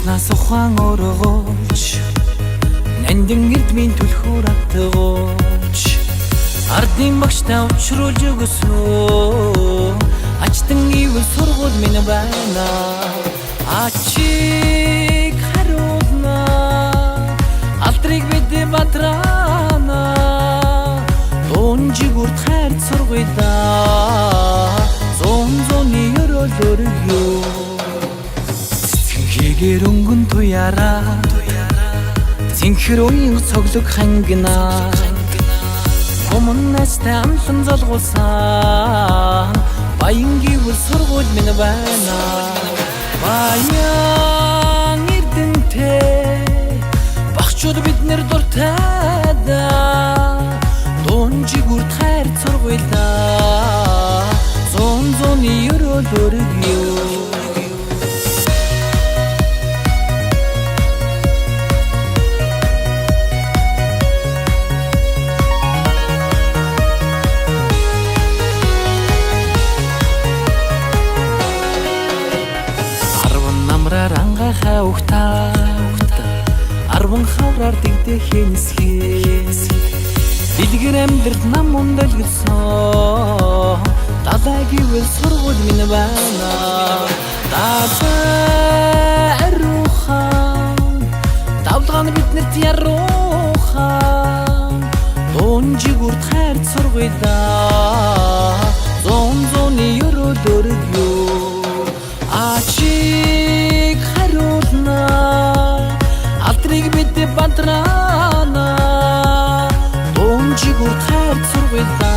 Уснаас ухаан өргөөч нандин эдмийн түлхүүр автгооч ардын багштай учруулж өгсөө ачтан ивэл сургууль минь байна ачиг харуулна алдрыг бид батрана дунжигүрт хайр сургуйда зон өрөөлөрөө Гэр өнгөн туяараа Зинхэр уян цоглог хангина Өмнөөс амлан золгуулсан Баян гэвэл сургууль минь байна Баян эрдэнтэй Багчууд биднэр дуртай да Дунжигүрт хайр сургуйда Зон өрөөлөрөө ранга хаухтаад арван хавраар дэгдэх хэнсхээс бидгэр амьдрт нам ундал гэрсэн далай гэвэл сургууль минь байна далай арухан давлгаан биднэрт ярухан дунжигүрт хайр сургуйда зон өрөөлөрөө ачиг харуулна алдрыг бид бантрана дунжигүрт хайр сургуйда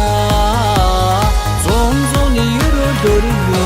зон өрөөлөрөө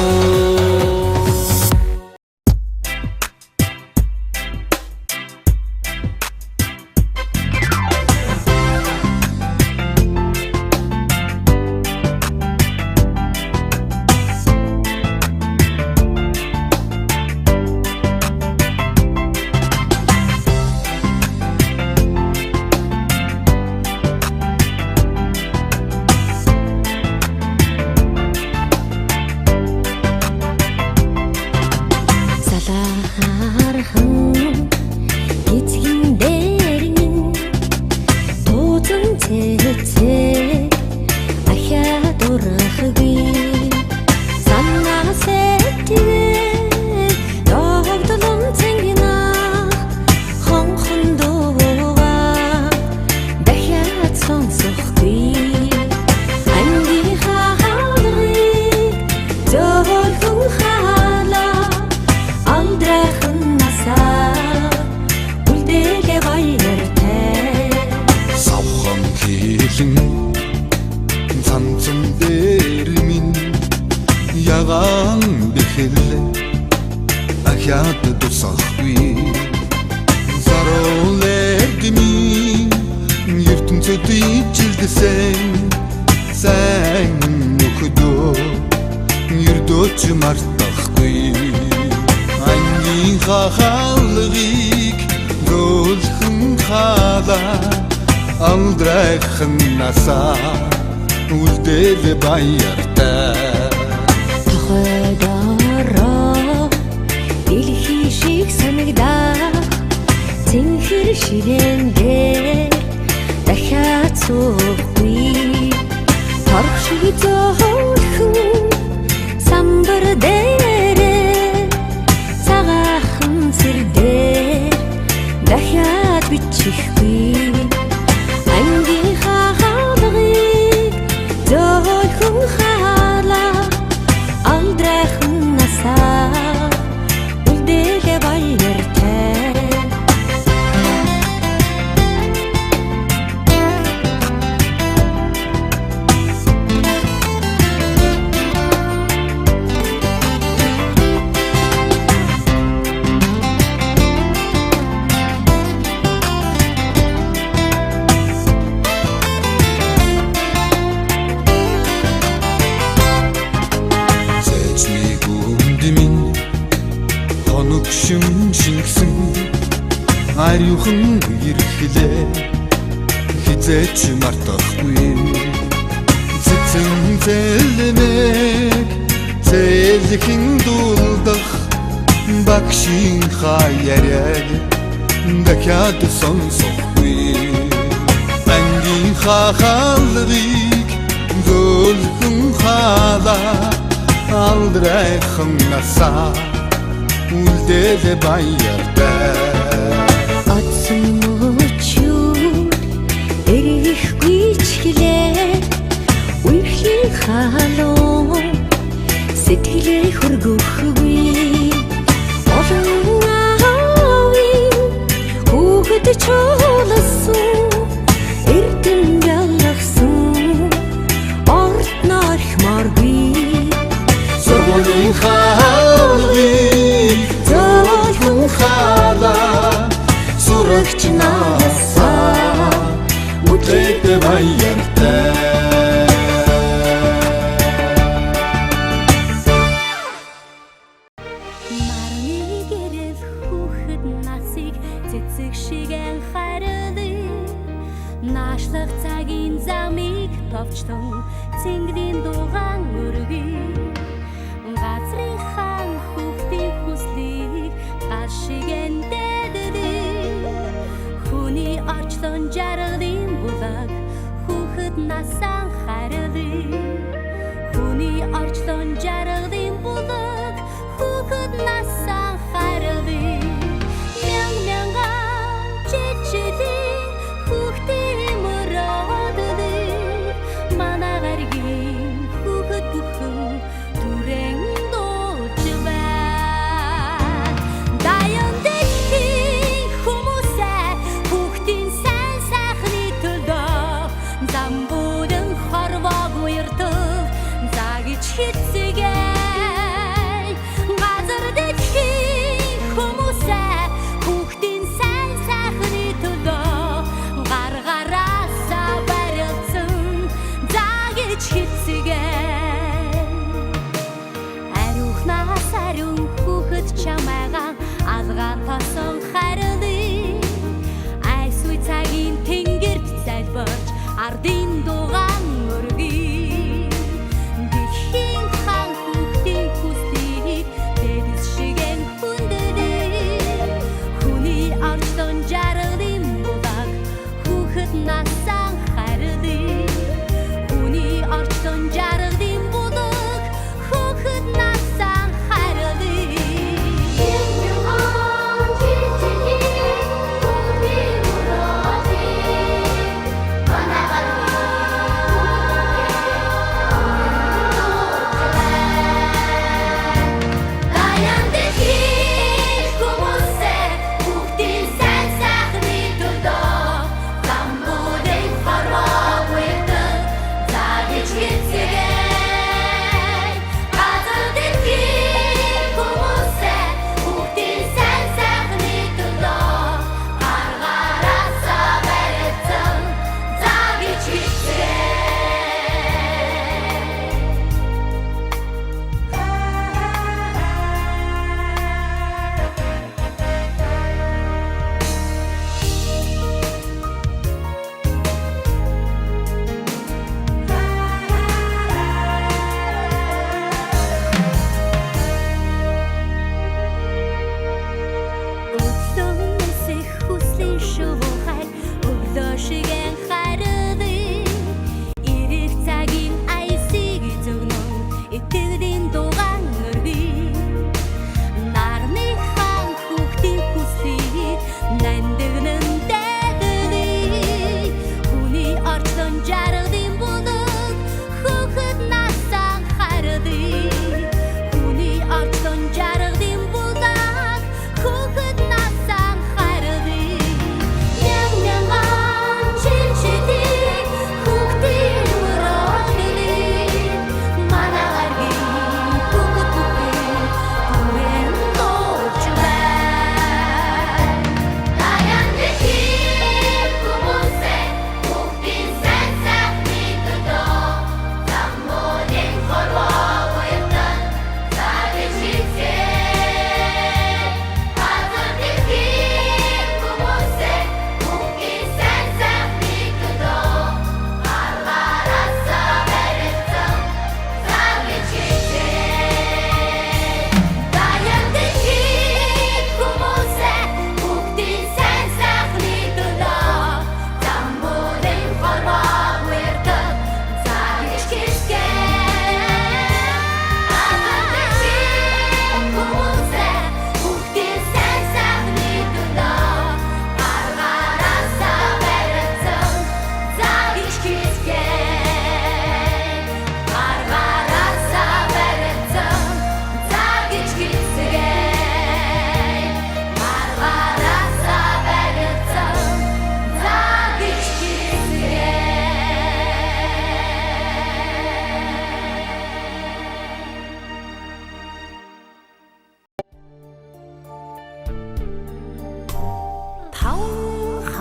Ягаан бэхэлэ ахяат тусахгүй заролэгми ертөнцөд ичилдэсэн сайн нөхөдөө ердөөч мартахгүй ангийн хаалгыг гөлхөн хаалаа алдрайхан насаа үлдэл баяртай Хойдороо дэлхий шиг санагдаа Цэнхэр ширээндээ дахиад суухгүй Торх шиг зөөлхөн самбар дээрээ цагаахан сэрдээ дахиад бичихгүй ангийн хаалгыг зөөлхөн хаалаа алдрайхан насаа үлдээлээ баяртай шингсэн ариухан ирэхлээ хизээч мартахгүй цэцэн зэлмэг зэлхэн дулдах багшийн хаяарай дахиад сонсохгүй ангийн хахалрыг зөөлхөн халаа алдрайхан насаа үлдээд баяртай Атсан мөчүүр эрэхгүй ч хэлээ үерхийн халуун сэтгэлээ хөргөхгүй олон аавын хүүхэд чуулсан эрдэн ялгсан орд нархмаргүй Сургуулийн хаалгыг зөөлхөн халаа сурагч насаа үлдээд баяртай Марны гэрэл хүүхэд насыг цэцэг шигэн харилыг наашлах цагийн замыг товчлон цэнглийн дугаан өргөе газрын хаан хүүхдийн хүслийг гал шигэн дэдэлээ хүний орчлон жаргалын булаг хүүхэд насаа харилыг хүний орчлон жаргалын булаг хүүхэд насаа харилыг мянган жижигхэн хүүхдийн мөрөөдлийг манагаргийн хүүхэд бүхэн түрэн дуулж байна даян дэхий хүмүүсээ хүүхдийн сайн сайхны төлөө замбуудын хорвоог уярдаг загич хэцгээ газар дэхий хүмүүсээ хүүхдийн сайн сайхны төлөө гаргараасаа барилдсан загич хэцгээ ариухнаас ариун хүүхэд чамайгаа алгаан тосон харилыг айсгүй цагийн тэнгэрт залбирч ардын дугаан өргөе дэлхийн хаан хүүхдийн хүслийг дэвс шигэн хүндэлээ хүний орчлон жаргалын булаг хүүхэд насаа харилыг хүний орчлон жаргалын булаг хүүхэд насаа харилыг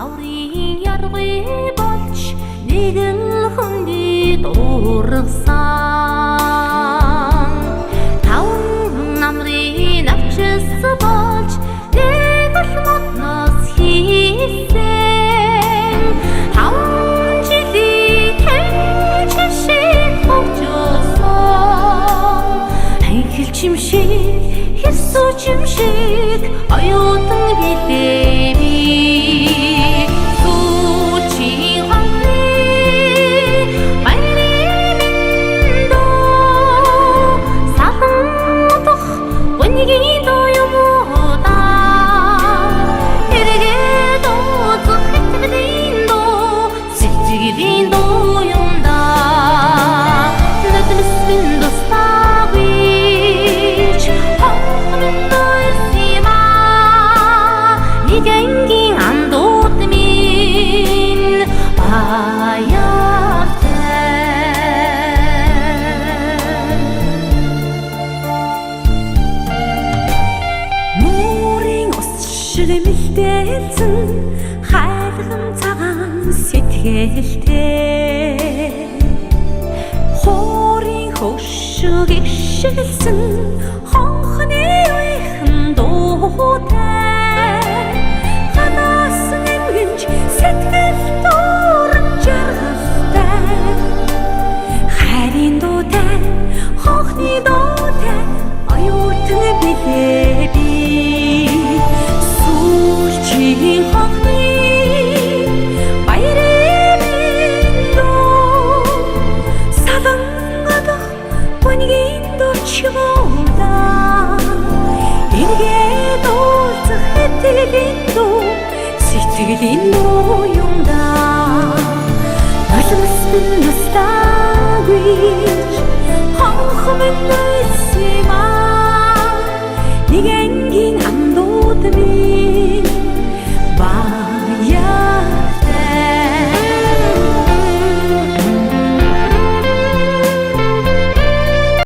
аврын яргыг болж нэгэн хүндий дуургасан таван намрын навчс болж нэг л модноос хийсэн таван жилийн тэнч шиг хөгжсөн анхил чимшиг хэрсүү чимшиг оюутан билээ би сүүчийн хонхны баярын доо сахан утх өнгийн доо юм уу да эргээ доо зөвхөн доо сэтгэлийн доо юм да надмэсвэн достагвич хонхны нойсима нэгэнгийн андууд минь баяртай мөрийн ус шиг мэлтэлсэн хайрхан цагаан сэтгэлтэй хоорын хөшиг ишгэлсэн хонхны үехэн дуутай ханаас нэмгэнч сэтгэл дуран жаргалтай хайрын дуутай хонхны дуутай оюутан билээ би сүүлчийн хонхны баярын дуу саван гадах өнгийн дурчмууда эргээ дуулах сэтгэлийн дуу